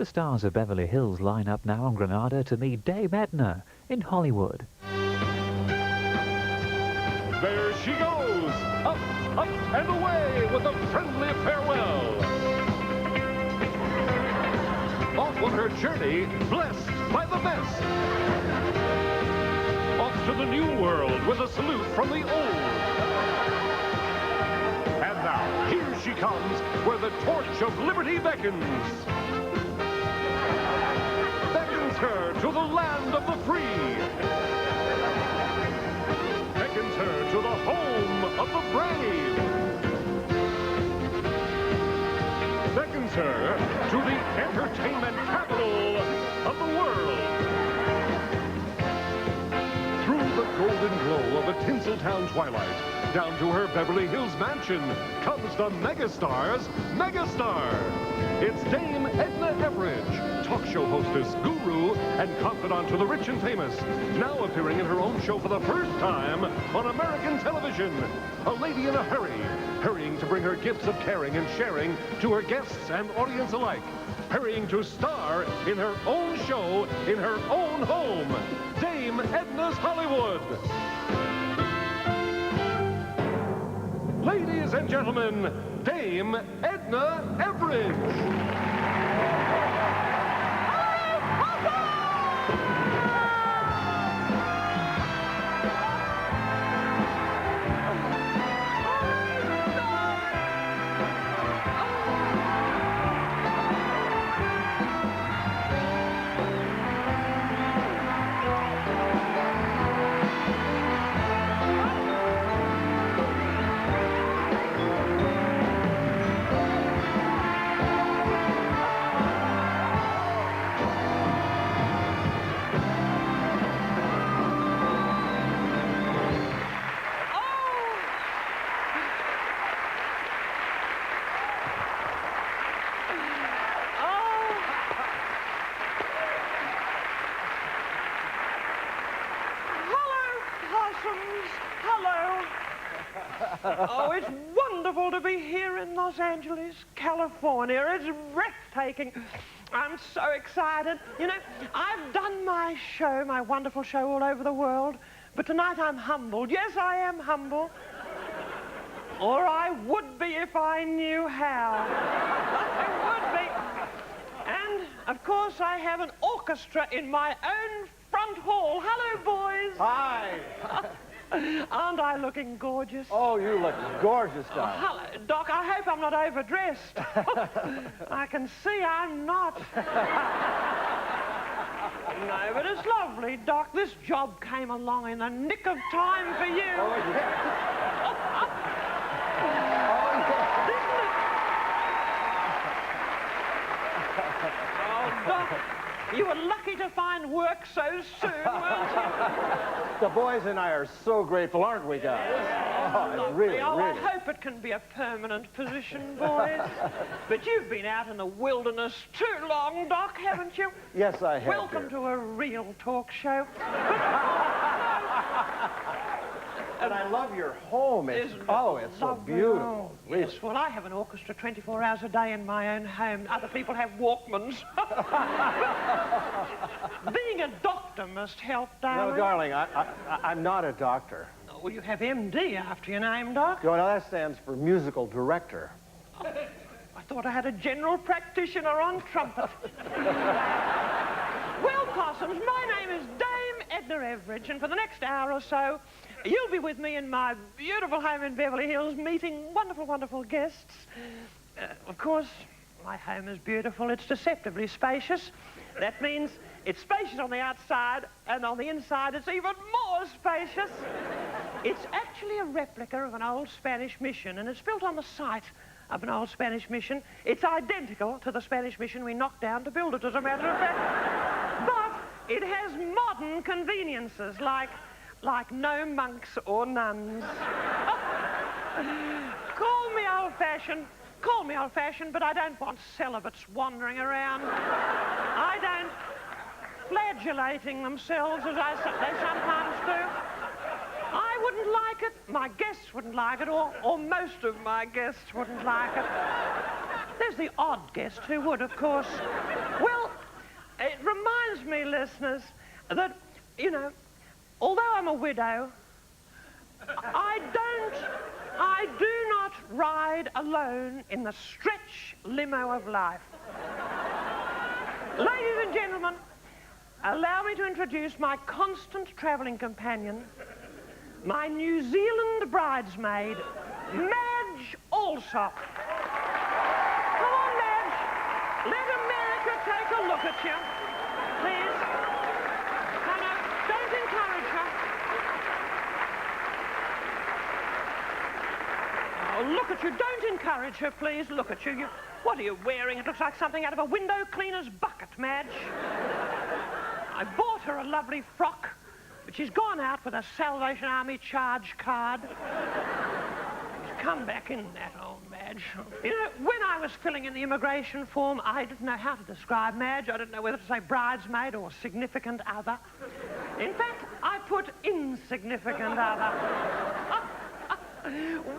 The stars of Beverly Hills line up now on Granada to meet Dame Edna in Hollywood. There she goes, up, up, and away with a friendly farewell. Off on her journey, blessed by the best. Off to the new world with a salute from the old. And now, here she comes, where the torch of liberty beckons. Beckons her to the land of the free. Beckons her to the home of the brave. Beckons her to the entertainment capital of the world. Through the golden glow of a Tinseltown twilight, down to her Beverly Hills mansion, comes the megastar's megastar. It's Dame Edna Everidge, talk show hostess, guru, and confidant to the rich and famous, now appearing in her own show for the first time on American television. A lady in a hurry, hurrying to bring her gifts of caring and sharing to her guests and audience alike. Hurrying to star in her own show in her own home. Dame Edna's Hollywood. Ladies and gentlemen, Dame Edna Everidge. Hello. Oh, it's wonderful to be here in Los Angeles, California. It's breathtaking. I'm so excited. You know, I've done my show, my wonderful show, all over the world, but tonight I'm humbled. Yes, I am humble. Or I would be if I knew how. I would be. And, of course, I have an orchestra in my own front hall. Hello, boys. Hi. Aren't I looking gorgeous? Oh, you look gorgeous, Doc. Oh, hello, Doc. I hope I'm not overdressed. I can see I'm not. No, but it's lovely, Doc. This job came along in the nick of time for you. Oh, yeah. Oh, Doc, you were lucky to find work so soon, weren't you? The boys and I are so grateful, aren't we, guys? Oh, really. I hope it can be a permanent position, boys. But you've been out in the wilderness too long, Doc, haven't you? Yes, I have. Welcome to a real talk show. And I love your home. It's so beautiful. Yes, well, I have an orchestra 24 hours a day in my own home. Other people have Walkmans. Being a doctor must help, darling. No, darling, I'm not a doctor. Well, you have MD after your name, Doc. No, that stands for musical director. Oh, I thought I had a general practitioner on trumpet. Well, Possums, my name is Dame Edna Everidge, and for the next hour or so, you'll be with me in my beautiful home in Beverly Hills, meeting wonderful, wonderful guests. Of course, my home is beautiful. It's deceptively spacious. That means it's spacious on the outside, and on the inside, it's even more spacious. It's actually a replica of an old Spanish mission, and it's built on the site of an old Spanish mission. It's identical to the Spanish mission we knocked down to build it, as a matter of fact. But it has modern conveniences, like no monks or nuns. Call me old-fashioned, but I don't want celibates wandering around. I don't flagellating themselves as they sometimes do. I wouldn't like it, my guests wouldn't like it, or most of my guests wouldn't like it. There's the odd guest who would, of course. Well, it reminds me, listeners, that, you know, although I'm a widow, I do not ride alone in the stretch limo of life. Ladies and gentlemen, allow me to introduce my constant travelling companion, my New Zealand bridesmaid, Madge Alsop. Come on, Madge. Let America take a look at you. Please. No, don't encourage her. Oh, look at you. Don't encourage her, please. Look at you. What are you wearing? It looks like something out of a window cleaner's bucket, Madge. I bought her a lovely frock, but she's gone out with a Salvation Army charge card. She's come back in that, old Madge. You know, when I was filling in the immigration form, I didn't know how to describe Madge. I didn't know whether to say bridesmaid or significant other. In fact, I put insignificant other.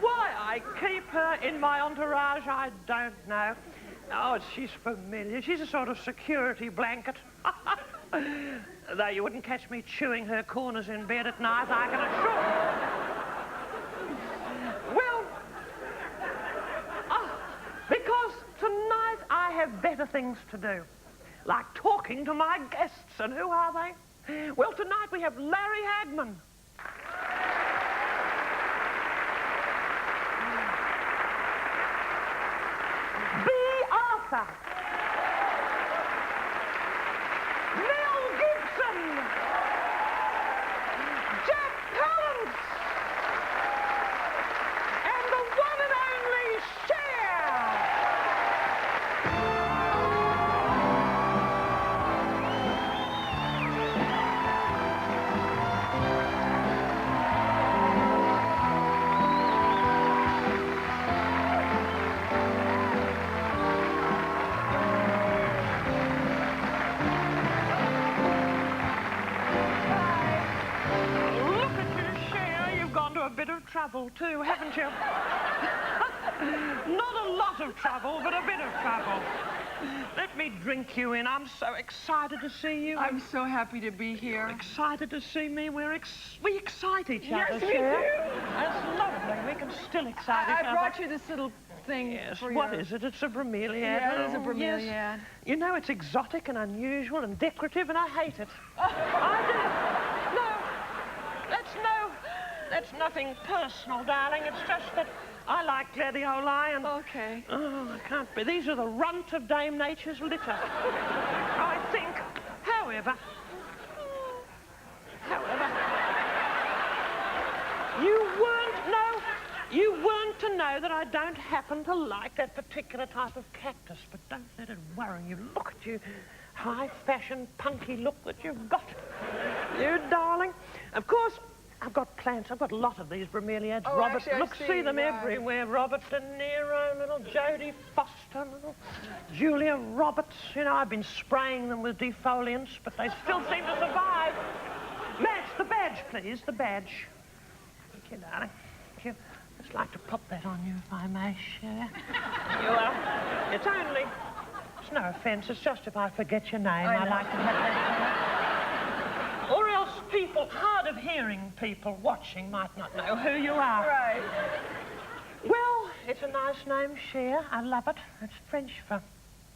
Why I keep her in my entourage, I don't know. Oh, she's familiar. She's a sort of security blanket. Though you wouldn't catch me chewing her corners in bed at night, I can assure you. Well, because tonight I have better things to do, like talking to my guests. And who are they? Well, tonight we have Larry Hagman. B. Arthur. Mel Gibson. Jack Palance. And the one and only Cher. A bit of trouble too, haven't you? Not a lot of trouble, but a bit of trouble. Let me drink you in. I'm so excited to see you. I'm so happy to be here. Excited to see me. We excite each other. Yes, we Cher. do. That's lovely. We can still excite each other. I brought you this little thing. Yes. For What your... is it? It's a bromeliad. Yeah, it is a Oh, bromeliad. yes. You know, it's exotic and unusual and decorative, and I hate it. I do. That's nothing personal, darling. It's just that I like gladioli and... Okay. Oh, I can't be. These are the runt of Dame Nature's litter. I think. However, you weren't to know that I don't happen to like that particular type of cactus, but don't let it worry you. Look at you, high-fashion, punky look that you've got. You darling. Of course, I've got plants. I've got a lot of these bromeliads. Oh, Robert, actually, look, see them everywhere. Robert De Niro, little Jodie Foster, little Julia Roberts. You know, I've been spraying them with defoliants, but they still seem to survive. Madge, the badge, please, the badge. Thank you, darling. Thank you. I'd just like to pop that on you, if I may, Cher. You are. It's only... It's no offence. It's just if I forget your name, I like to have that. Or else people, hard of hearing people watching might not know who you are. Right. Well, it's a nice name, Cher. I love it. It's French for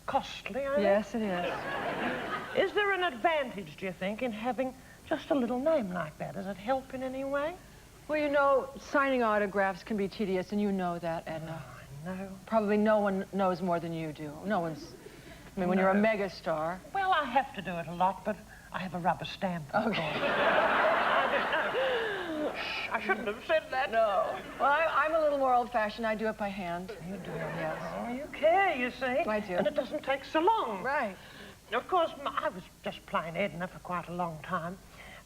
costly, I think. Yes, it is. Is there an advantage, do you think, in having just a little name like that? Does it help in any way? Well, you know, signing autographs can be tedious, and you know that, Edna. Oh, I know. Probably no one knows more than you do. No one's... I mean, when you're a megastar... Well, I have to do it a lot, but I have a rubber stamp. Okay. I don't know. Shh, I shouldn't have said that. No. Well, I'm a little more old-fashioned. I do it by hand. You do? Yes. Oh, you care, you see. I do. And it doesn't take so long. Right. Of course, I was just plain Edna for quite a long time.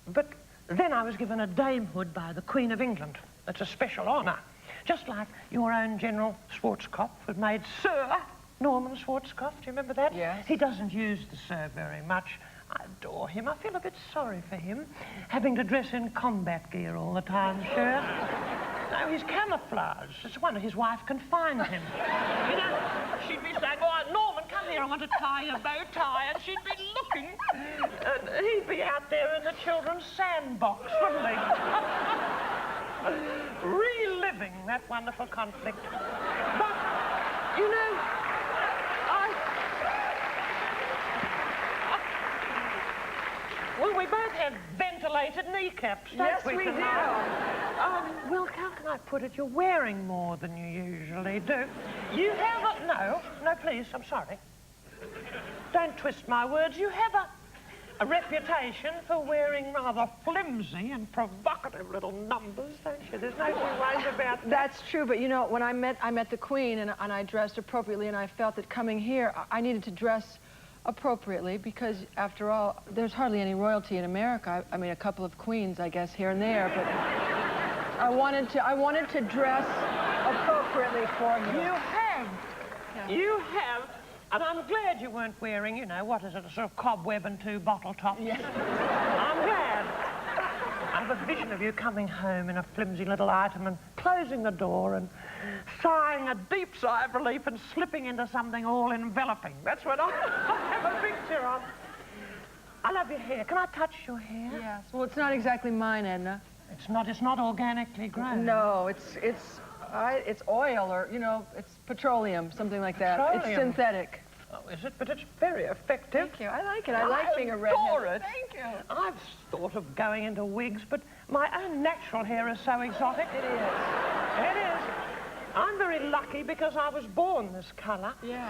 But then I was given a damehood by the Queen of England. It's a special honour. Just like your own General Schwarzkopf was made Sir Norman Schwarzkopf. Do you remember that? Yes. He doesn't use the Sir very much. I adore him. I feel a bit sorry for him, having to dress in combat gear all the time, Cher. No, he's camouflaged. It's a wonder his wife can find him. You know, she'd be saying, "Oh, Norman, come here, I want to tie your bow tie, and she'd be looking, and he'd be out there in the children's sandbox, wouldn't he? Reliving that wonderful conflict. But, you know, well, we both have ventilated kneecaps, don't Yes, we do. Well, how can I put it? You're wearing more than you usually do. You have a... No, please, I'm sorry. Don't twist my words. You have a reputation for wearing rather flimsy and provocative little numbers, don't you? There's no two ways about that. That's true, but you know, when I met the Queen and I dressed appropriately, and I felt that coming here, I needed to dress appropriately because, after all, there's hardly any royalty in America. I mean, a couple of queens, I guess, here and there, but I wanted to dress appropriately for you. You have. Yeah. You have. And I'm glad you weren't wearing, you know, what is it, a sort of cobweb and two bottle tops. Yeah. I'm glad. I have a vision of you coming home in a flimsy little item and closing the door and sighing a deep sigh of relief and slipping into something all enveloping. That's what I have a picture of. I love your hair. Can I touch your hair? Yes. Well, it's not exactly mine, Edna. It's not organically grown. No, it's oil, or, you know, it's petroleum, something like that. Petroleum. It's synthetic. Oh, is it? But it's very effective. Thank you. I like it. I like being a redhead. adore it. Thank you. I've thought of going into wigs, but my own natural hair is so exotic. It is. It is. I'm very lucky because I was born this colour. Yeah.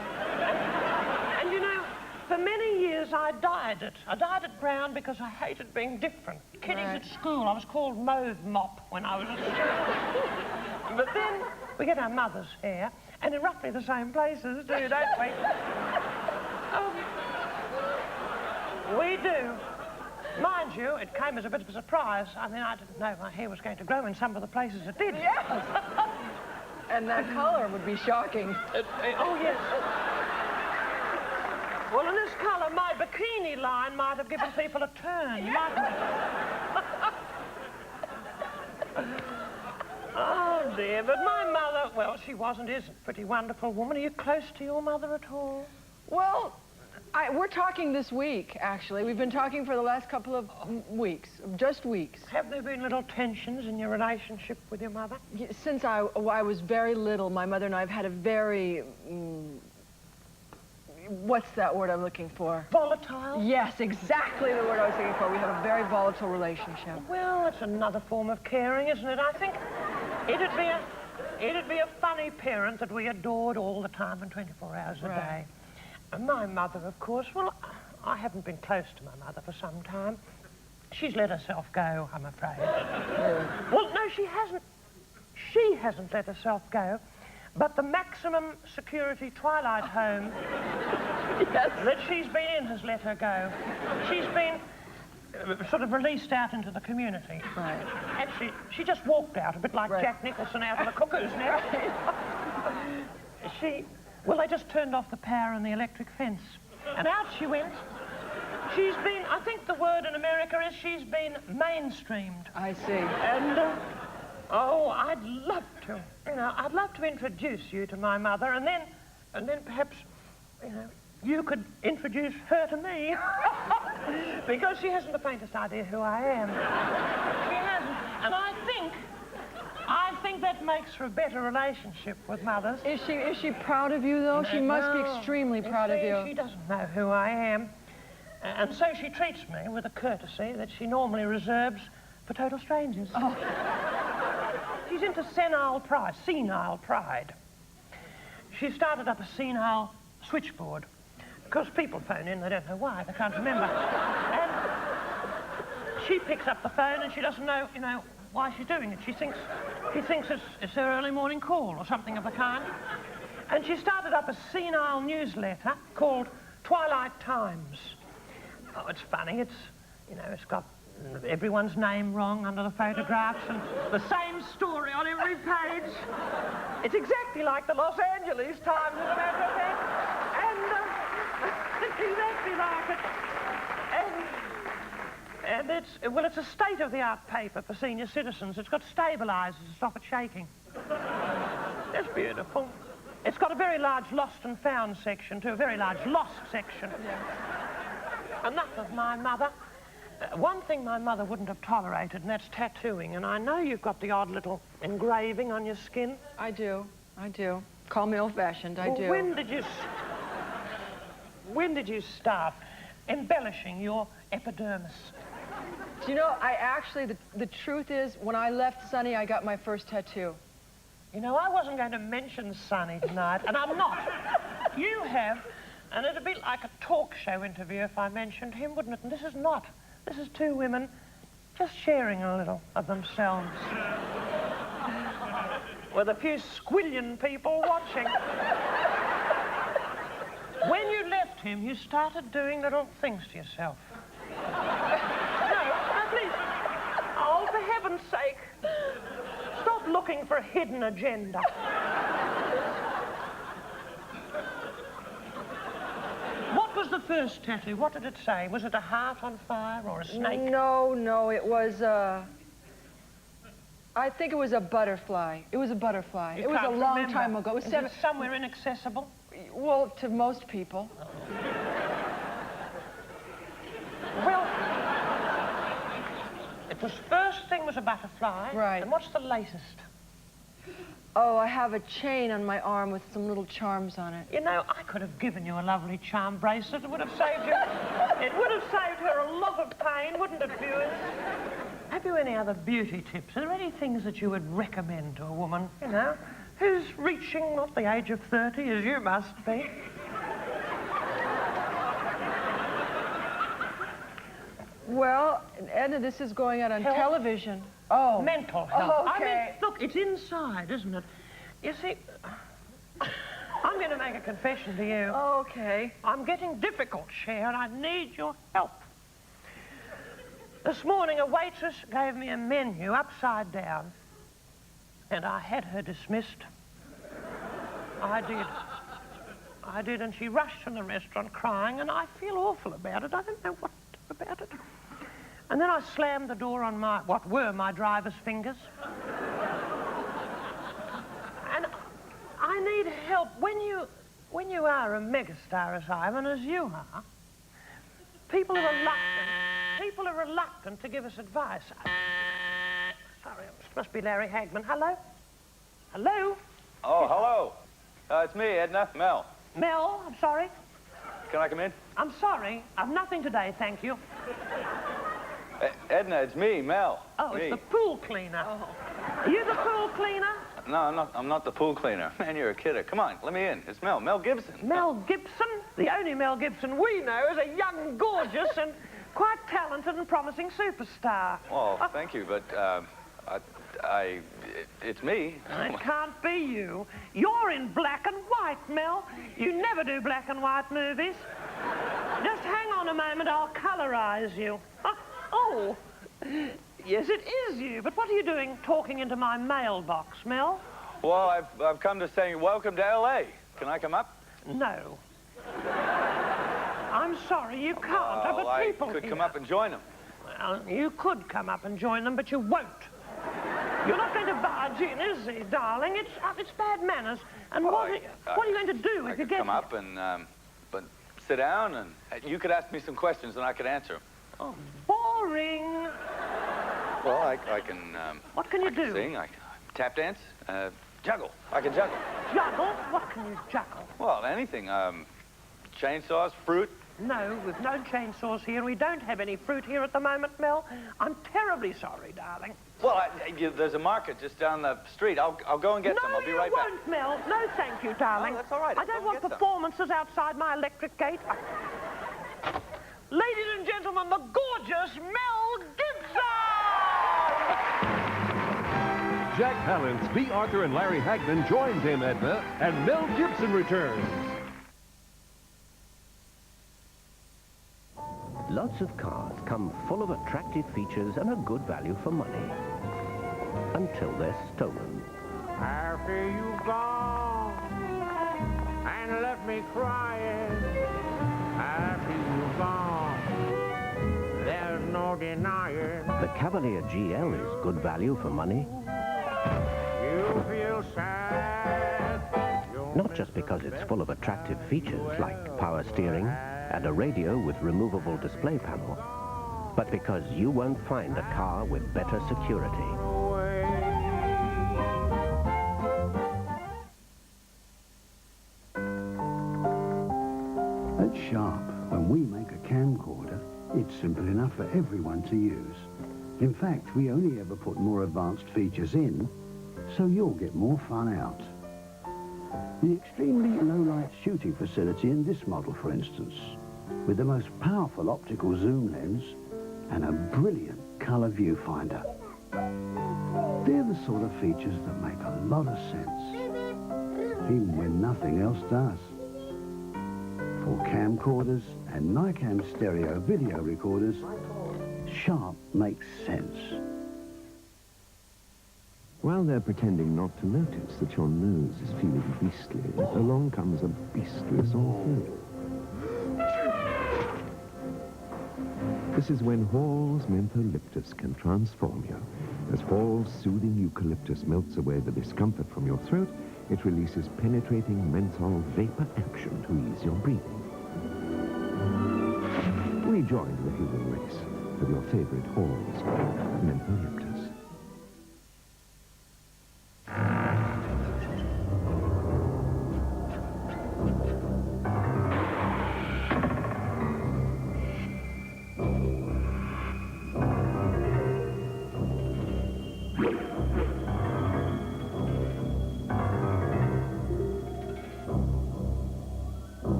And you know, for many years I dyed it. I dyed it brown because I hated being different. Kiddies Right. at school, I was called Mauve Mop when I was at school. But then we get our mother's hair, and in roughly the same places too, don't we? We do. Mind you, it came as a bit of a surprise. I mean, I didn't know my hair was going to grow in some of the places it did. Yes. And that color would be shocking. Oh, yes. Well, in this colour, my bikini line might have given people a turn, mightn't it? Oh, dear, but my mother, well, she is a pretty wonderful woman. Are you close to your mother at all? Well, we're talking this week, actually. We've been talking for the last couple of weeks, just weeks. Have there been little tensions in your relationship with your mother? Since I was very little, my mother and I have had a very... what's that word I'm looking for? Volatile? Yes, exactly the word I was looking for. We have a very volatile relationship. Well, it's another form of caring, isn't it? I think it'd be a funny parent that we adored all the time and 24 hours a day. And my mother, of course, well, I haven't been close to my mother for some time. She's let herself go, I'm afraid. Well, no, she hasn't. She hasn't let herself go. But the maximum security Twilight home that she's been in has let her go. She's been sort of released out into the community. Right. Actually, she just walked out, a bit like Jack Nicholson out of the Cuckoo's Nest. Well, they just turned off the power and the electric fence. And out she went. She's been, I think the word in America is she's been mainstreamed. I see. And, oh, I'd love to. You know, I'd love to introduce you to my mother, and then perhaps, you know, you could introduce her to me. Because she hasn't the faintest idea who I am. She hasn't. And I think that makes for a better relationship with mothers. Is she proud of you, though? She must be extremely proud of you. She doesn't know who I am. And so she treats me with a courtesy that she normally reserves for total strangers. Oh. She's into senile pride. She started up a senile switchboard. Because people phone in, they don't know why, they can't remember. And she picks up the phone and she doesn't know, you know, why she's doing it. She thinks it's her early morning call or something of the kind. And she started up a senile newsletter called Twilight Times. Oh, it's funny. It's, you know, it's got everyone's name wrong under the photographs and the same story on every page. It's exactly like the Los Angeles Times, as a matter of fact. And it's exactly like it. And it's a state-of-the-art paper for senior citizens. It's got stabilizers to stop it shaking. It's beautiful. It's got a very large lost and found section, too, a very large lost section. Yeah. Enough of my mother. One thing my mother wouldn't have tolerated, and that's tattooing. And I know you've got the odd little engraving on your skin. I do. Call me old-fashioned, I do. When did you start embellishing your epidermis? Do you know, I actually, the truth is, when I left Sonny, I got my first tattoo. You know, I wasn't going to mention Sonny tonight, and I'm not. You have, and it'd be like a talk show interview if I mentioned him, wouldn't it? And this is not. This is two women just sharing a little of themselves. With a few squillion people watching. When you left him, you started doing little things to yourself. No, please. Oh, for heaven's sake. Stop looking for a hidden agenda. What was the first tattoo? What did it say? Was it a heart on fire or a snake? No, it was, I think it was a butterfly. It was a butterfly. You It was a can't long remember. time ago. It was Is it somewhere inaccessible? Well, to most people. Well, it was first thing was a butterfly. Right. And what's the latest? Oh, I have a chain on my arm with some little charms on it. You know, I could have given you a lovely charm bracelet. It would have saved you. It would have saved her a lot of pain, wouldn't it, viewers? Have you any other beauty tips? Are there any things that you would recommend to a woman, you know, who's reaching not the age of 30 as you must be? Well, Edna, this is going out on television. Oh. Mental health. Oh, okay. I mean, look, it's inside, isn't it? You see, I'm going to make a confession to you. Oh, okay. I'm getting difficult, Cher, and I need your help. This morning, a waitress gave me a menu upside down, and I had her dismissed. I did, and she rushed from the restaurant crying, and I feel awful about it. I don't know what to do about it. And then I slammed the door on what were my driver's fingers. And I need help. When you are a megastar as I am, and as you are, people are reluctant to give us advice. Sorry, it must be Larry Hagman. Hello? Hello? Oh, hello. It's me, Edna. Mel. Mel, I'm sorry. Can I come in? I'm sorry. I've nothing today, thank you. Edna, it's me, Mel. Oh, me. it's the pool cleaner. Oh. Are you the pool cleaner? No, I'm not the pool cleaner. Man, you're a kidder. Come on, let me in. It's Mel. Mel Gibson. Mel Gibson? The only Mel Gibson we know is a young, gorgeous, and quite talented and promising superstar. Well, thank you, but it's me. It can't be you. You're in black and white, Mel. You never do black and white movies. Just hang on a moment, I'll colorize you. Oh, yes, it is you. But what are you doing talking into my mailbox, Mel? Well, I've come to say welcome to L.A. Can I come up? No. I'm sorry, you can't. Well, but people I could here. come up and join them. Well, you could come up and join them, but you won't. You're not going to barge in, is he, darling? It's bad manners. And Well, what are you going to do if you get come up and but sit down, and you could ask me some questions, and I could answer them. Oh, boring. Well, I can... What can you do? Sing, I can tap dance, juggle. I can juggle. Juggle? What can you juggle? Well, anything. Chainsaws, fruit. No, we've no chainsaws here. We don't have any fruit here at the moment, Mel. I'm terribly sorry, darling. Well, there's a market just down the street. I'll go and get some. I'll be right back. No, you won't, Mel. No, thank you, darling. Oh, that's all right. I don't I'll want get some. performances outside my electric gate. Ladies and gentlemen, the gorgeous Mel Gibson! Jack Palance, B. Arthur, and Larry Hagman join Dame Edna, and Mel Gibson returns. Lots of cars come full of attractive features and a good value for money. Until they're stolen. After you've gone and left me crying, after you've gone, there's no denying. The Cavalier GL is good value for money. You feel sad, you'll Not just because it's full of attractive features like power steering and a radio with removable display panel, but because you won't find a car with better security. At Sharp, when we make a camcorder, it's simple enough for everyone to use. In fact, we only ever put more advanced features in, so you'll get more fun out. The extremely low-light shooting facility in this model, for instance, with the most powerful optical zoom lens and a brilliant colour viewfinder. They're the sort of features that make a lot of sense, even when nothing else does. For camcorders and Nikon stereo video recorders, Sharp makes sense. While they're pretending not to notice that your nose is feeling beastly, along comes a beastly sore throat. This is when Hall's Mentholyptus can transform you. As Hall's soothing eucalyptus melts away the discomfort from your throat, it releases penetrating menthol vapor action to ease your breathing. Rejoin the human race with your favorite Hall's Mentholyptus.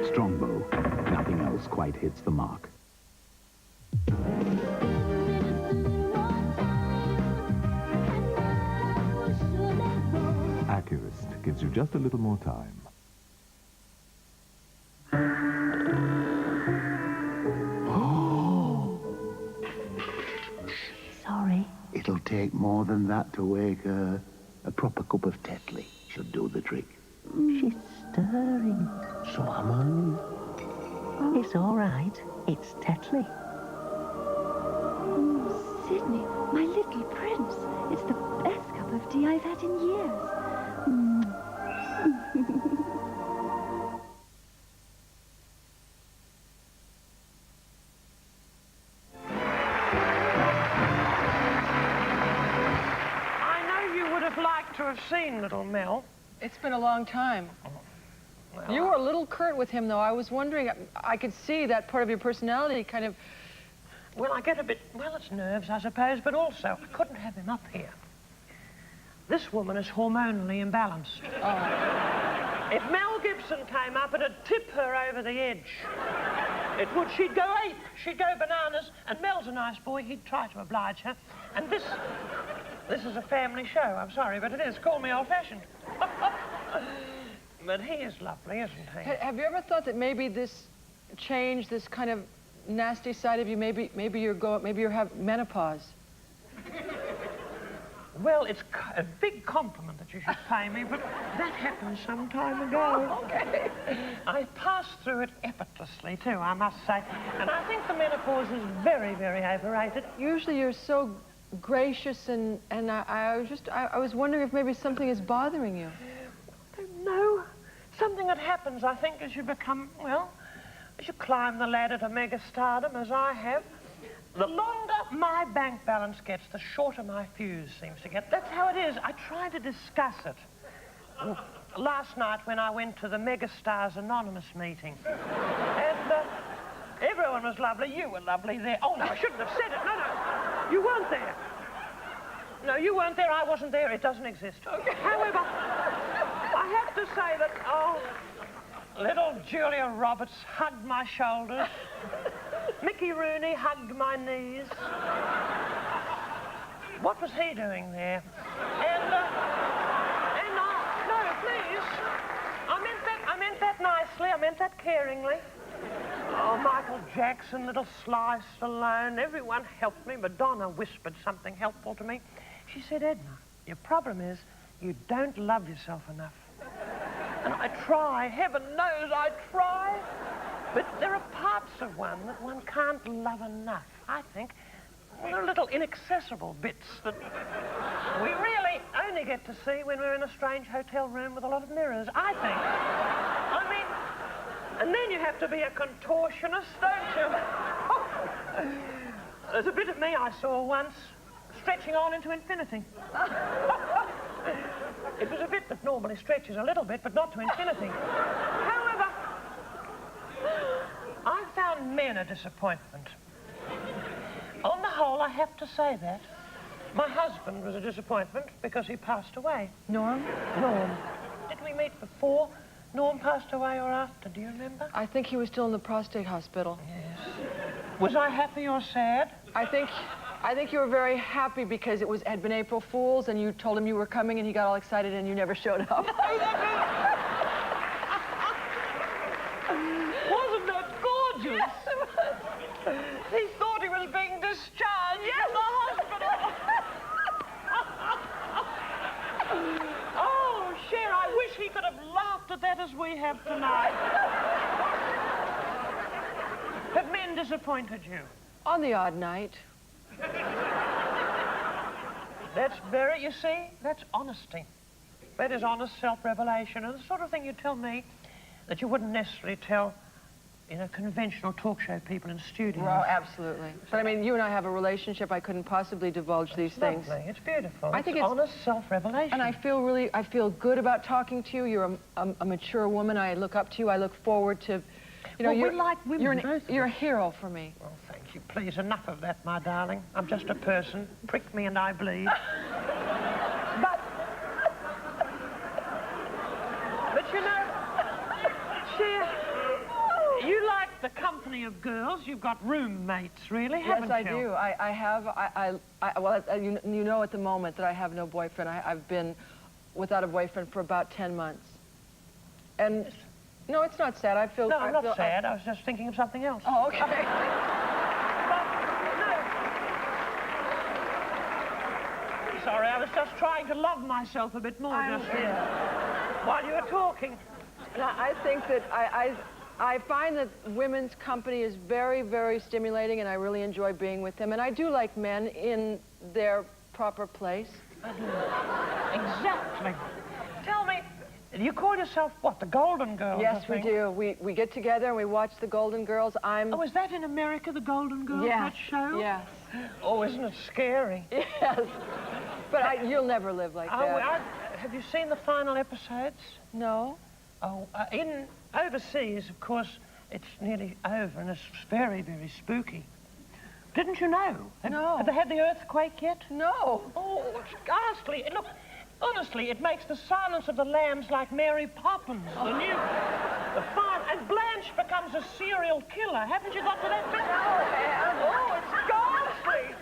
Strongbow. Nothing else quite hits the mark. Accurist gives you just a little more time. Sorry. It'll take more than that to wake her. A proper cup of Tetley should do the trick. She's stirring. So am I. It's all right. It's Tetley. Sydney, my little prince. It's the best cup of tea I've had in years. I know you would have liked to have seen little Mel. It's been a long time. Well, You were a little curt with him, though. I was wondering, I could see that part of your personality kind of... Well, I get a bit, well, it's nerves, I suppose, but also I couldn't have him up here. This woman is hormonally imbalanced. Oh. If Mel Gibson came up, it'd tip her over the edge. It would. She'd go ape. She'd go bananas. And Mel's a nice boy. He'd try to oblige her. And this is a family show. I'm sorry, but it is. Call me old-fashioned. But he is lovely, isn't he? Have you ever thought that maybe this change, this kind of nasty side of you, maybe you have menopause? Well, it's a big compliment that you should pay me, but that happened some time ago. Okay. I passed through it effortlessly, too, I must say. And I think the menopause is very, very overrated. Usually you're so gracious, and I was wondering if maybe something is bothering you. No. Something that happens, I think, as you become, well, as you climb the ladder to megastardom, as I have. The longer my bank balance gets, the shorter my fuse seems to get. That's how it is. I try to discuss it. Last night when I went to the Megastars Anonymous meeting, and everyone was lovely. You were lovely there. Oh, no, I shouldn't have said it. No, no, you weren't there. No, you weren't there. I wasn't there. It doesn't exist. Okay. However, I have to say that, little Julia Roberts hugged my shoulders. Mickey Rooney hugged my knees. What was he doing there? No, please. I meant that nicely. I meant that caringly. Oh, Michael Jackson, little Sly Stallone, everyone helped me. Madonna whispered something helpful to me. She said, Edna, your problem is you don't love yourself enough. And I try, heaven knows I try. But there are parts of one that one can't love enough, I think. the little inaccessible bits that we really only get to see when we're in a strange hotel room with a lot of mirrors, I think. I mean, and then you have to be a contortionist, don't you? There's a bit of me I saw once, stretching on into infinity. It was a bit that normally stretches a little bit, but not to infinity. However, I found men a disappointment. On the whole, I have to say that. My husband was a disappointment because he passed away. Norm? Norm. Did we meet before Norm passed away or after? Do you remember? I think he was still in the prostate hospital. Yes. Was I happy or sad? I think you were very happy because had been April Fool's and you told him you were coming and he got all excited and you never showed up. Wasn't that gorgeous? Yes, it was. He thought he was being discharged from the hospital. Oh, Cher, I wish he could have laughed at that as we have tonight. Have men disappointed you? On the odd night. That's you see, that's honesty. That is honest self-revelation, and the sort of thing you tell me that you wouldn't necessarily tell, conventional talk show people in studios. Well, absolutely. But I mean, you and I have a relationship. I couldn't possibly divulge these things. Lovely. It's beautiful. I think it's honest self-revelation. And I feel good about talking to you. You're a mature woman. I look up to you. I look forward to, we're like women. You're a hero for me. Well, thank you. Please, enough of that, my darling. I'm just a person. Prick me and I bleed. But Cher, you like the company of girls. You've got roommates, really, haven't you? Yes, I do. I have. Well, you know at the moment that I have no boyfriend. I've been without a boyfriend for about 10 months. And no, it's not sad. No, I'm not sad. I was just thinking of something else. Oh, okay. Sorry, I was just trying to love myself a bit more just here while you were talking. And I think that I find that women's company is very, very stimulating, and I really enjoy being with them. And I do like men in their proper place. Exactly. Tell me, you call yourself, what, the Golden Girls? Yes, we do. We get together and we watch the Golden Girls. Oh, is that in America, the Golden Girls, that show? Yes. Oh, isn't it scary? Yes. But you'll never live like that. Have you seen the final episodes? No. Oh, in overseas, of course, it's nearly over, and it's very, very spooky. Didn't you know? No. Have they had the earthquake yet? No. Oh, it's ghastly. Look, honestly, it makes the Silence of the Lambs like Mary Poppins. And Blanche becomes a serial killer. Haven't you got to that bit? No, Anne. Oh, it's ghastly.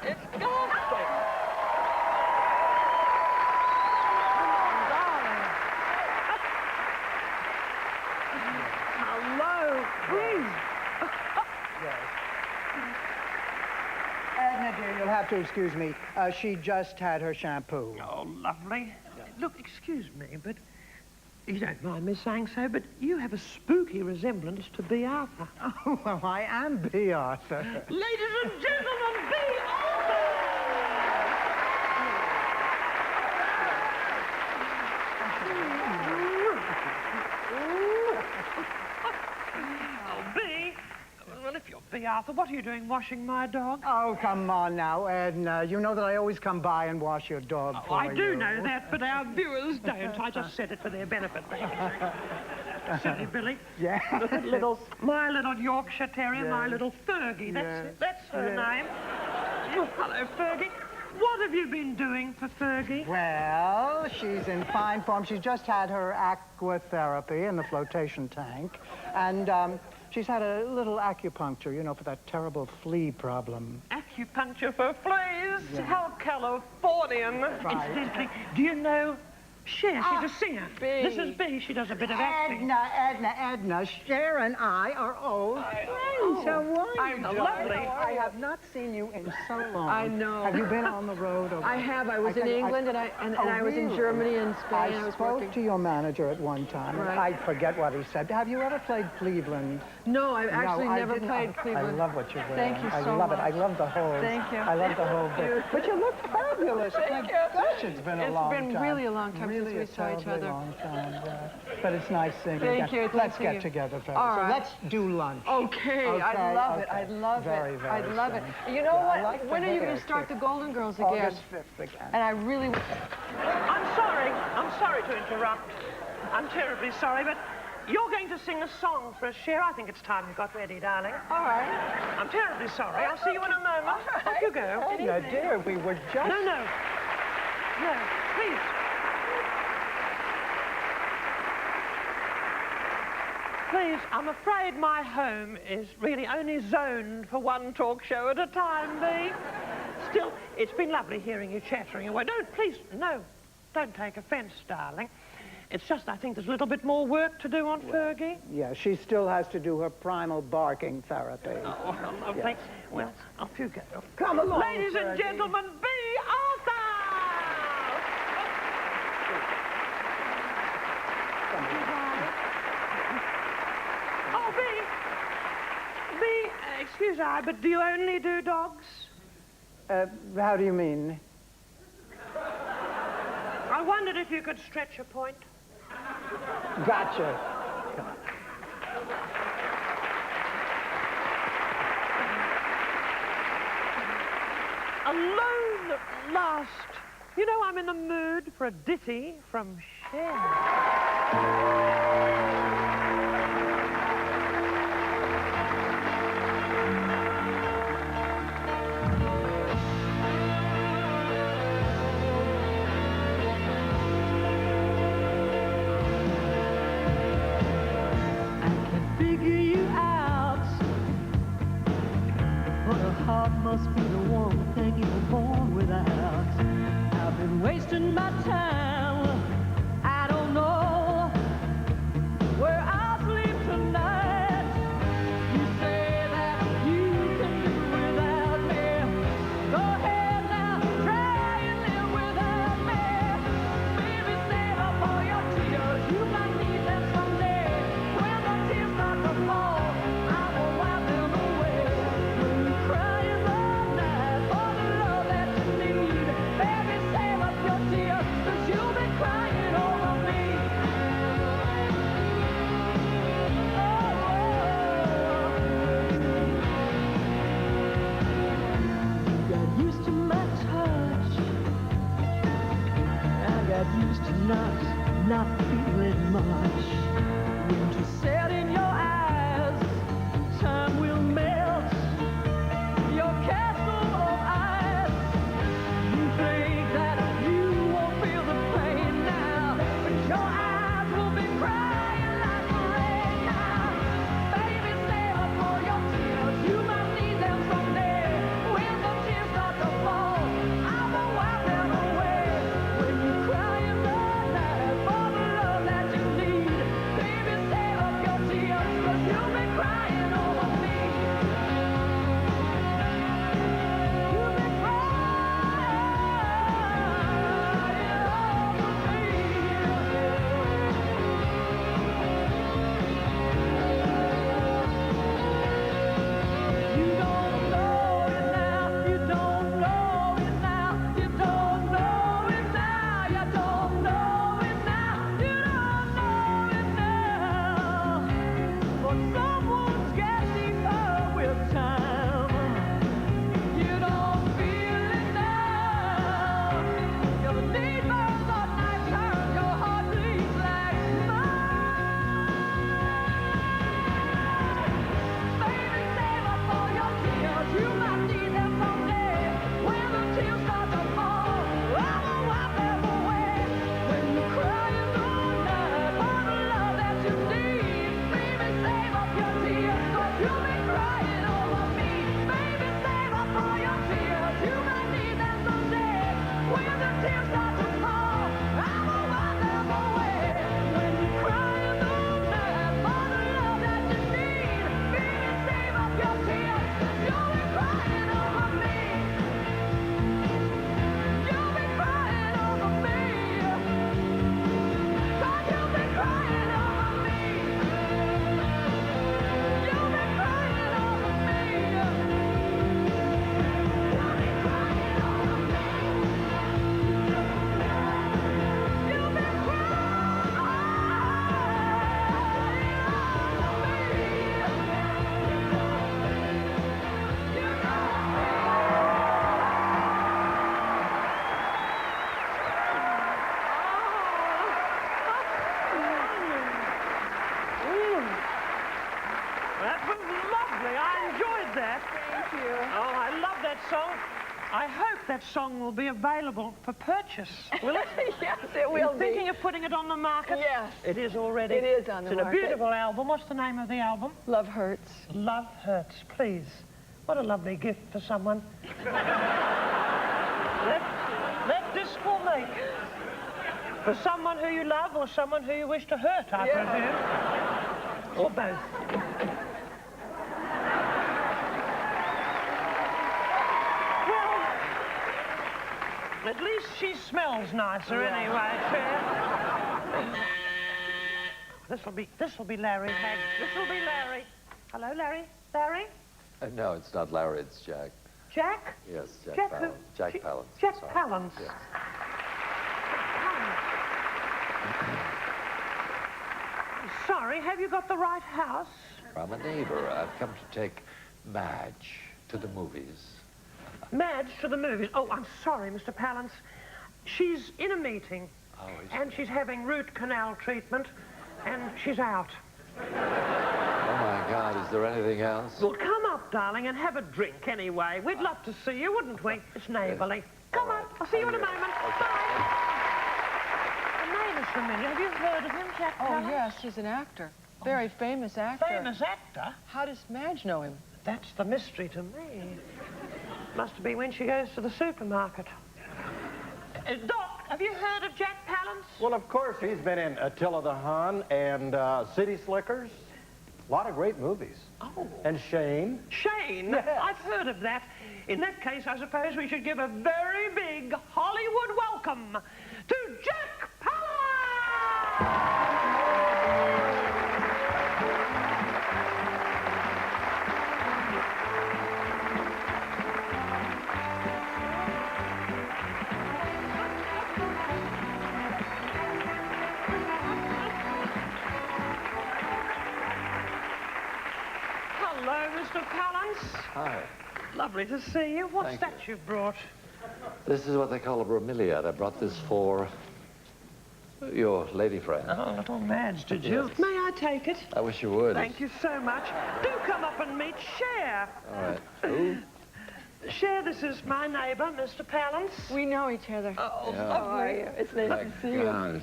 It's ghastly. Edna, dear, you'll have to excuse me. She just had her shampoo. Oh, lovely. Look, excuse me, but you don't mind me saying so, but you have a spooky resemblance to B. Arthur. Oh, well, I am B. Arthur. Ladies and gentlemen, B. Arthur! Oh, B. Well, if you're B. Arthur, what are you doing washing my dog? Oh, come on now, Edna. You know that I always come by and wash your dog for you. I do know that, but our viewers don't. I just said it for their benefit. Silly Billy. Yeah. My little Yorkshire Terrier, my little Fergie. That's her name. Oh, hello, Fergie. What have you been doing for Fergie? Well, she's in fine form. She's just had her aquatherapy in the flotation tank. And she's had a little acupuncture, for that terrible flea problem. Acupuncture for fleas? Yeah. How Californian. Right. Incidentally, do you know Cher, she's a singer. B. This is B. She does a bit of acting. Edna, Cher and I are old friends. How are you? Lovely. I have not seen you in so long. I know. Have you been on the road? I have. I was in England, and I was in Germany and Spain. I was spoke working. to your manager at one time. Right. I forget what he said. Have you ever played Cleveland? No, I've actually No, I never didn't. played Cleveland. I love what you're wearing. Thank you so love much. it. I love the whole. Thank you. I love the whole bit. But you look fabulous. Thank you. Gosh, it's been a long time. It's been really a long time really since we saw each terribly other. Long time, yeah. But it's nice seeing you Thank again. you. Let's get together, Ferris. All So right. let's do lunch. Okay, I'd love it. I'd love very, it. Very I'd love soon. it. You know what? Like when are you going to start the Golden Girls again? August 5th again. And I really... I'm sorry to interrupt. I'm terribly sorry, but you're going to sing a song for us, Cher. I think it's time you got ready, darling. All right. I'm terribly sorry. I'll see you in a moment. Off you go. Edna, dear, we were just... No, please. Please, I'm afraid my home is really only zoned for one talk show at a time, B. Still, it's been lovely hearing you chattering away. Don't take offence, darling. It's just I think there's a little bit more work to do on Fergie. Yeah, she still has to do her primal barking therapy. Oh, well, lovely. Yes. Well, off you go. Come along, Ladies and Fergie. gentlemen, B. Arthur! Oh, B, excuse I, but do you only do dogs? How do you mean? I wondered if you could stretch a point. Gotcha. Alone at last. You know, I'm in the mood for a ditty from Cher. Must be the one thing you were born without. I've been wasting my time. I don't know that song. I hope that song will be available for purchase, will it? Yes, it will be. Thinking of putting it on the market? Yes. It is already. It is on the market. It's a beautiful album. What's the name of the album? Love Hurts. Love Hurts, please. What a lovely gift for someone. that disc will make. For someone who you love or someone who you wish to hurt, I presume. Or both. At least she smells nicer anyway, Cher. This'll be Larry. This'll be Larry. Hello, Larry. Larry? No, it's not Larry, it's Jack. Jack? Yes, Jack Jack Palance. Jack Palance. Jack Sorry. Palance. Yes. Sorry, have you got the right house? I'm a neighbor. I've come to take Madge to the movies. Madge to the movies. Oh, I'm sorry, Mr. Palance. She's in a meeting. Oh, and she's having root canal treatment, and she's out. Oh, my God, is there anything else? Well, come up, darling, and have a drink anyway. We'd love to see you, wouldn't we? It's neighbourly. Come on, I'll see you in a moment. Bye. The name is familiar. Have you heard of him, Jack Palance? Oh, yes, he's an actor. Very famous actor. Famous actor? How does Madge know him? That's the mystery to me. Must be when she goes to the supermarket. Doc, have you heard of Jack Palance? Well, of course, he's been in Attila the Hun and City Slickers. A lot of great movies. Oh. And Shane. Shane? Yes. I've heard of that. In that case, I suppose we should give a very big Hollywood welcome to Jack Palance! Hello, Mr. Palance. Hi. Lovely to see you. What's Thank that you've brought? This is what they call a bromeliad. I brought this for your lady friend. Oh, little Madge, did you? Yes. May I take it? I wish you would. Thank you so much. Do come up and meet Cher. All right. Who? Cher, this is my neighbour, Mr. Palance. We know each other. Oh, Yeah. How are you? It's nice to see you. God.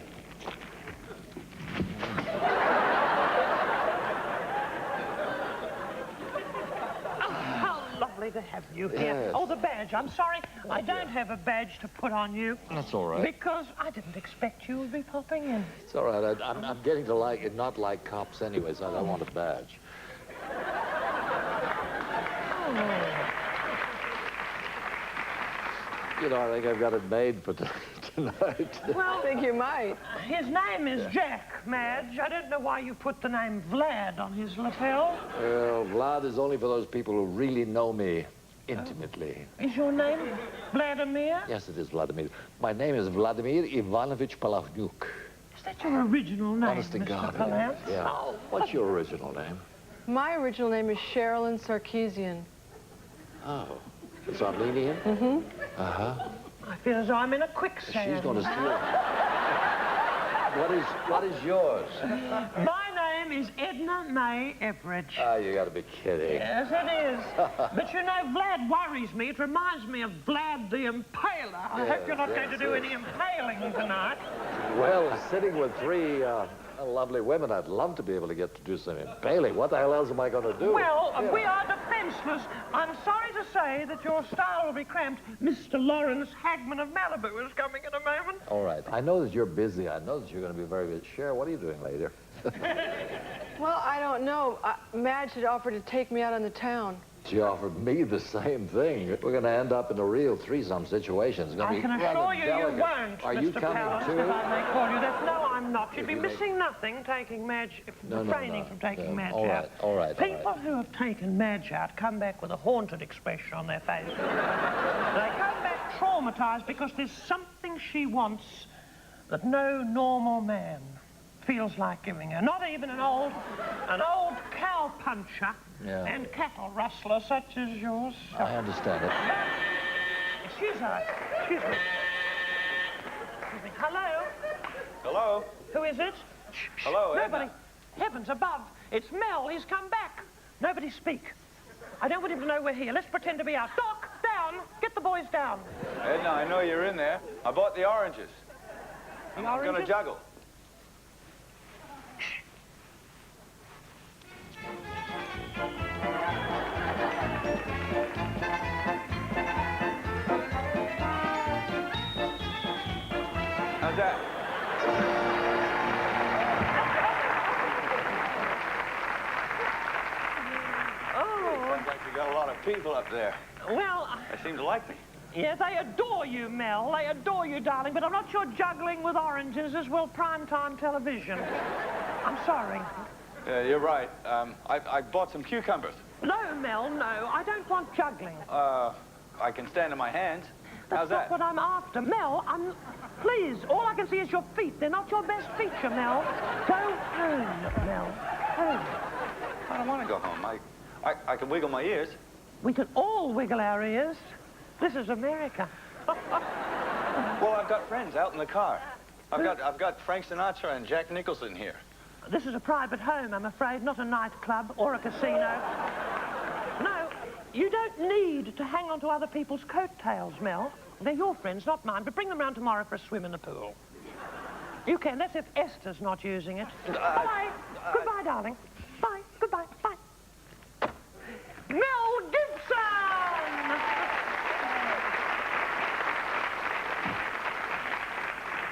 How lovely to have you here. Yes. Oh, the badge. I'm sorry. I don't have a badge to put on you. That's all right. Because I didn't expect you would be popping in. It's all right. I'm getting to not like cops anyway, so I don't want a badge. You know, I think I've got it made for tonight. Well, I think you might. His name is Jack, Madge. I don't know why you put the name Vlad on his lapel. Well, Vlad is only for those people who really know me intimately. Is your name Vladimir? Yes, it is Vladimir. My name is Vladimir Ivanovich Palavnyuk. Is that your original name, Honest to Mr. God. Palance? Yeah. Oh, What's your original name? My original name is Sherilyn Sarkeesian. Oh. It's Armenian? Mm-hmm. Uh-huh. I feel as though I'm in a quicksand. She's going to steal. What is yours? My name is Edna May Everidge. Ah, you got to be kidding. Yes, it is. But you know, Vlad worries me. It reminds me of Vlad the Impaler. I hope you're not going to do any impaling tonight. Well, sitting with three lovely women, I'd love to be able to get to do some impaling. What the hell else am I going to do? Well, we are defenseless. I'm sorry to say that your style will be cramped. Mr. Lawrence Hagman of Malibu is coming in a moment. All right. I know that you're busy. I know that you're going to be very busy. Cher, what are you doing later? Well, I don't know. Madge had offered to take me out on the town. She offered me the same thing. We're going to end up in a real threesome situation. It's going to I be can assure you, delicate. you won't, Are Mr. you coming Palance, too? if I may call you that. No, I'm not. You'd If be you missing nothing taking Madge, refraining from taking Madge All right, out. all right, all People who have taken Madge out come back with a haunted expression on their face. They come back traumatized because there's something she wants that no normal man feels like giving her. Not even an old cow puncher and cattle rustler such as yours. I understand it. Excuse me. Excuse me. Hello? Hello? Who is it? Shh, shh. Hello, Nobody. Edna. Heavens above. It's Mel. He's come back. Nobody speak. I don't want him to know we're here. Let's pretend to be out. Doc, down. Get the boys down. Edna, I know you're in there. I bought the oranges. The I'm going to oranges? juggle. How's that? Oh. Sounds like you got a lot of people up there. Well, They seem to like me. yeah, they adore you, Mel. They adore you, darling, but I'm not sure juggling with oranges is, well, primetime television. I'm sorry. You're right. I bought some cucumbers. No, Mel, no. I don't want juggling. I can stand on my hands. That's How's not that? what I'm after. Mel, please, all I can see is your feet. They're not your best feature, Mel. Go home, Mel. Home. I don't want to go home. I can wiggle my ears. We can all wiggle our ears. This is America. Well, I've got friends out in the car. I've got Frank Sinatra and Jack Nicholson here. This is a private home, I'm afraid, not a nightclub or a casino. No, you don't need to hang on to other people's coattails, Mel. They're your friends, not mine, but bring them round tomorrow for a swim in the pool. You can, that's if Esther's not using it. Bye. Goodbye, darling. Bye. Goodbye. Bye. Mel Gibson!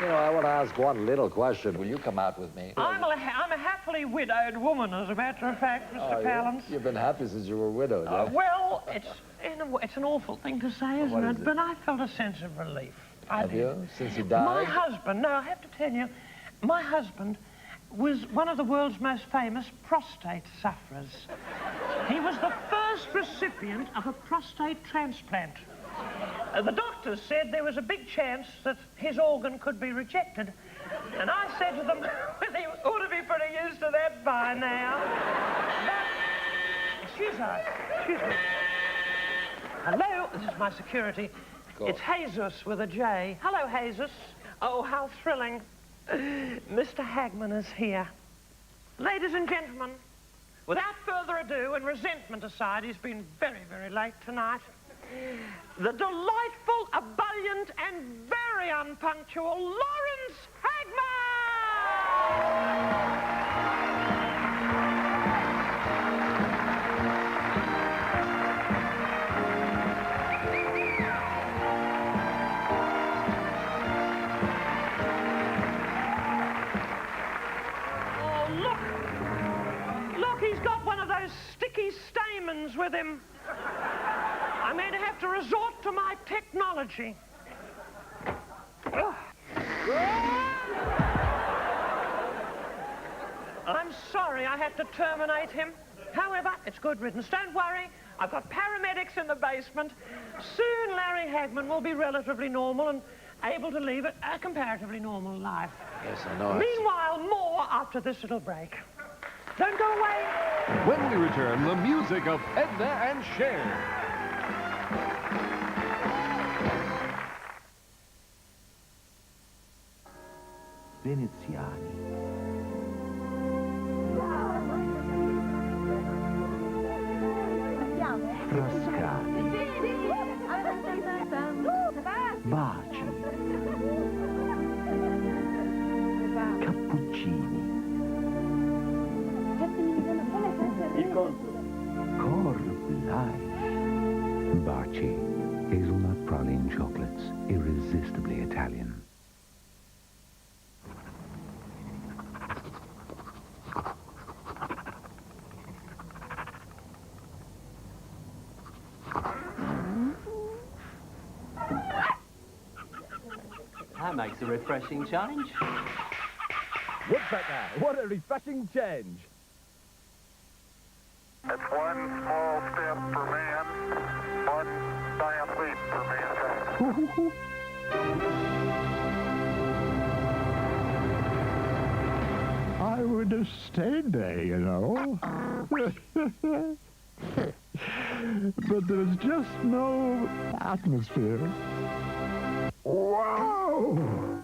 You know, I want to ask one little question. Will you come out with me? I'm a happily widowed woman, as a matter of fact, Mr. Palance. You've been happy since you were widowed, yeah? Well, it's an awful thing to say, isn't What it? is it? But I felt a sense of relief. Have you? Since he died? My husband, no, I have to tell you, my husband was one of the world's most famous prostate sufferers. He was the first recipient of a prostate transplant. The doctors said there was a big chance that his organ could be rejected. And I said to them, well, he ought to be pretty used to that by now. But, excuse me. Hello, this is my security. It's Jesus with a J. Hello, Jesus. Oh, how thrilling. Mr. Hagman is here. Ladies and gentlemen, without further ado and resentment aside, he's been very, very late tonight. The delightful, ebullient, and very unpunctual Lawrence Oh, look, he's got one of those sticky stamens with him. I'm going to have to resort to my technology. I'm sorry I had to terminate him. However, it's good riddance. Don't worry. I've got paramedics in the basement. Soon Larry Hagman will be relatively normal and able to lead a comparatively normal life. Yes, I know. Meanwhile, more after this little break. Don't go away. When we return, the music of Edna and Cher. Veneziani. Frascati. Baci. Cappuccini. Corp Life. Baci. Hazelnut praline chocolates. Irresistibly Italian. That makes a refreshing change. Woodpecker, what a refreshing change. It's one small step for man, one giant leap for mankind. I would have stayed there, you know. But there was just no atmosphere. Wow!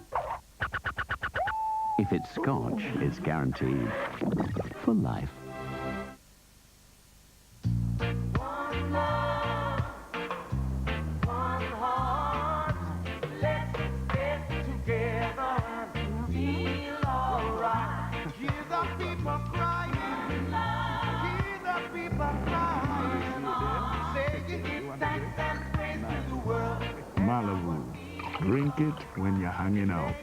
If it's Scotch, it's guaranteed for life. One more, one Drink it when you're hanging out.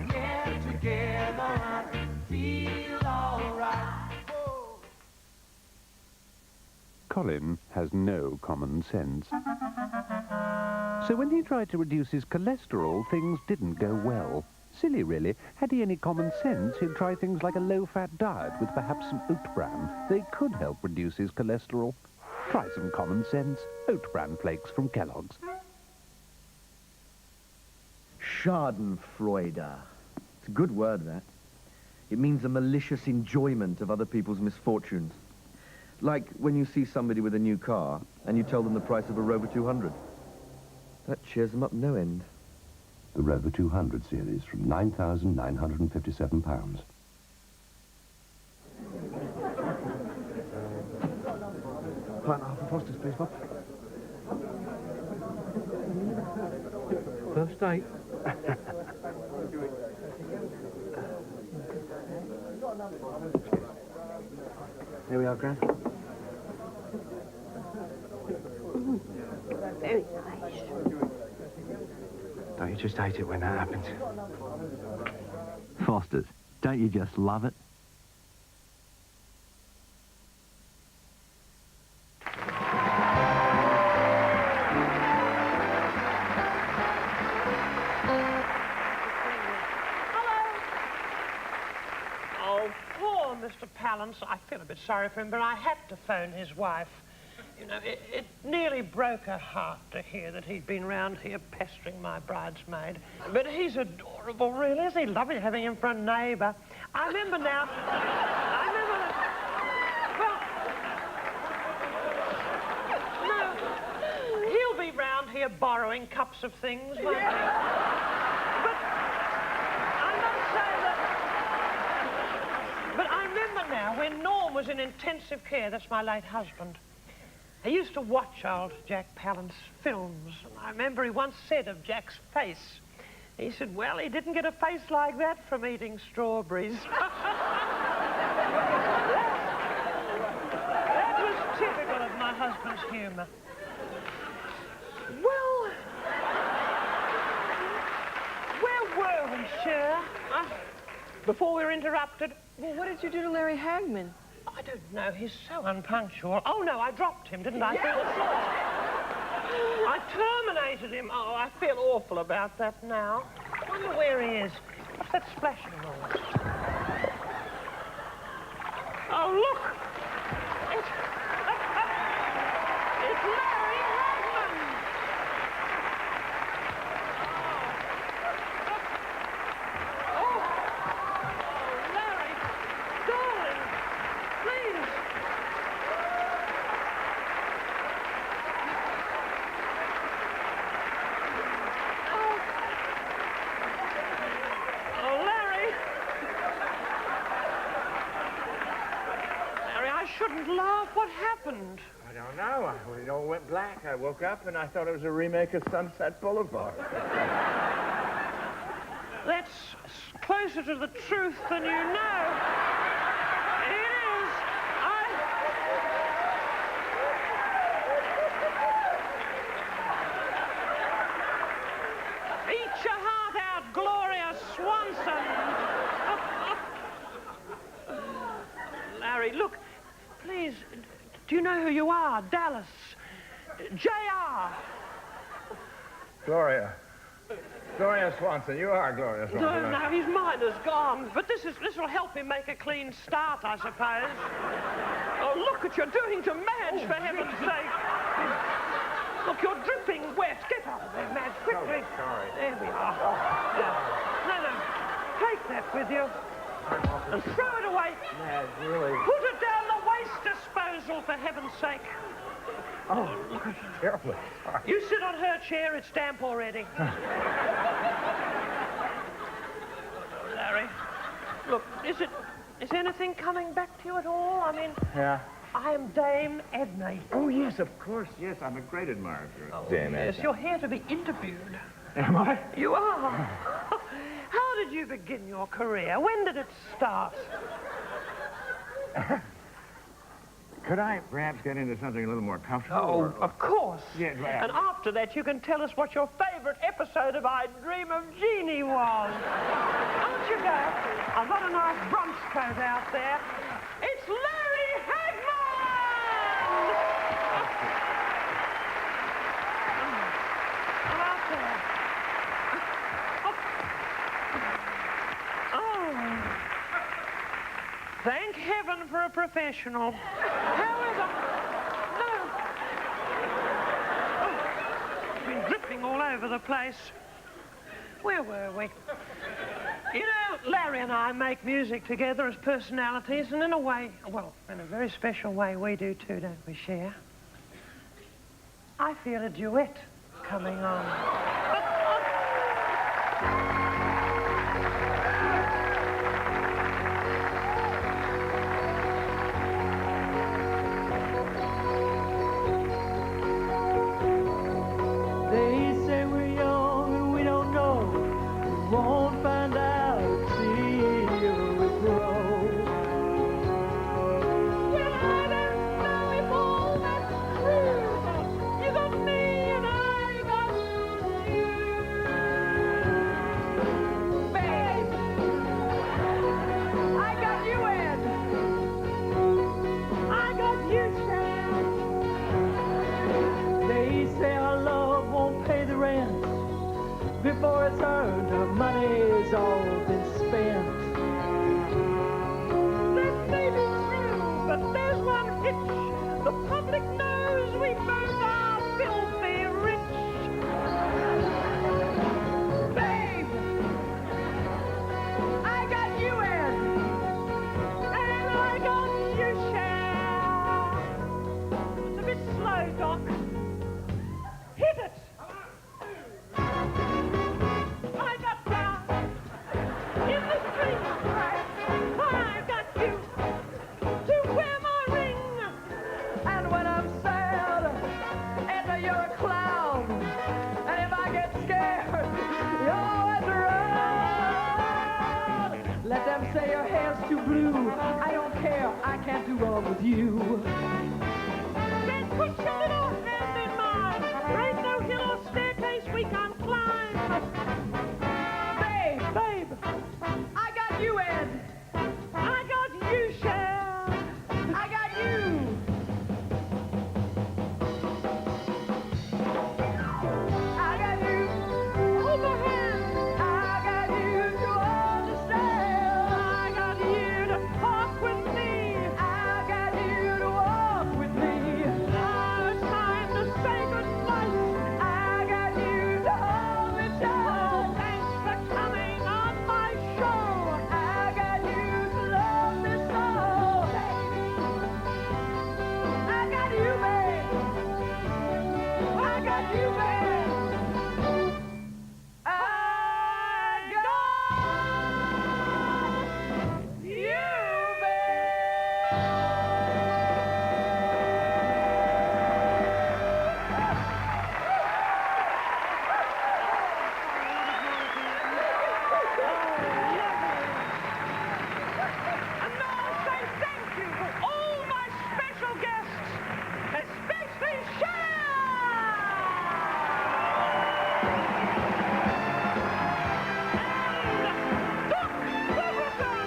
Get together and feel alright. Colin has no common sense. So when he tried to reduce his cholesterol, things didn't go well. Silly, really. Had he any common sense, he'd try things like a low-fat diet with perhaps some oat bran. They could help reduce his cholesterol. Try some common sense. Oat bran flakes from Kellogg's. Schadenfreude. It's a good word, that. It means a malicious enjoyment of other people's misfortunes. Like when you see somebody with a new car and you tell them the price of a Rover 200. That cheers them up no end. The Rover 200 series from £9,957. Pint half of Foster's, please, Bob. First date. Here we are, Gran. Very nice. Don't you just hate it when that happens? Foster's, don't you just love it? Oh, poor Mr. Palance. I feel a bit sorry for him, but I had to phone his wife. You know, it nearly broke her heart to hear that he'd been round here pestering my bridesmaid. But he's adorable, really. Isn't he lovely having him for a neighbour? I remember now... Well... No, he'll be round here borrowing cups of things, won't he? But I must say that... But I remember now when Norm was in intensive care, that's my late husband. I used to watch old Jack Palance films, and I remember he once said of Jack's face, he said, well, he didn't get a face like that from eating strawberries. That was typical of my husband's humour. Well, where were we, Cher? Before we were interrupted. Well, what did you do to Larry Hagman? I don't know. He's so unpunctual. Oh, no, I dropped him, didn't I? Yes. I terminated him. Oh, I feel awful about that now. I wonder where he is. What's that splashing noise? Oh, look! It's Larry Hagman! Oh, Larry, darling, please. Oh, Larry. Larry, I shouldn't laugh. What happened? I don't know. When it all went black, I woke up and I thought it was a remake of Sunset Boulevard. That's closer to the truth than you know. It is. Eat your heart out, Gloria Swanson. Larry, look, please, do you know who you are? Dallas. J.R. Gloria Swanson. You are Gloria Swanson. No, his mind is gone. But this will help him make a clean start, I suppose. Oh, look what you're doing to Madge, for heaven's sake. Look, you're dripping wet. Get out of there, Madge, quickly. Oh, sorry. There we are. No. Take that with you. And throw it away. Madge, really? Put it down the waste disposal, for heaven's sake. Oh, look at you. Terribly sorry. You sit on her chair, it's damp already. Larry, look, is anything coming back to you at all? I mean... Yeah. I am Dame Edna. Oh, yes, of course, yes. I'm a great admirer of yours. Oh, Dame yes, Edna. you're here to be interviewed. Am I? You are. How did you begin your career? When did it start? Could I perhaps get into something a little more comfortable? Oh, of course. Yes, And after that, you can tell us what your favorite favourite episode of I Dream of Jeannie was. Aren't you go? I've got a nice brunch coat out there. It's Larry Hagman! Come out there. Oh. Thank heaven for a professional. However, no. Oh, it's been dripping all over the place. Where were we? You know, Larry and I make music together as personalities, and in a way, well, in a very special way, we do too, don't we, Cher? I feel a duet coming on. Before it's earned, our money's all been spent. That may be true, but there's one hitch. The public knows we both are filthy rich. Babe, I got you, Ed, and I got you, Cher. It's a bit slow, Doc. Hit it! Let them say your hair's too blue. I don't care, I can't do wrong with you. Then put your little hand in mine. There ain't no hill or staircase we can't climb. Babe, I got you, Ed. I got you, Cher. I got you. I got you. Hold the hand. I got you to understand. I got you to talk with me. I got you to walk with me. Now it's time to say goodnight. I got you to hold me tight. Thanks for coming on my show. I got you to love me so. I got you, babe. I got you, babe. I got you, And now say thank you to all my special guests, especially Cher! And Doc Ferguson!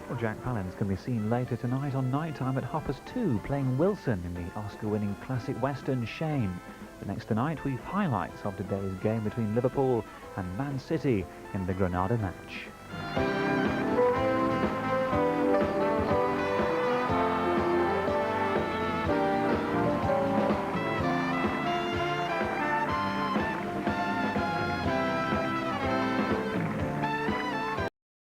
The Jack Palance can be seen later tonight on Nighttime at 2:30 playing Wilson in the Oscar-winning classic western Shane. But next tonight we've highlights of today's game between Liverpool and Man City in the Granada match.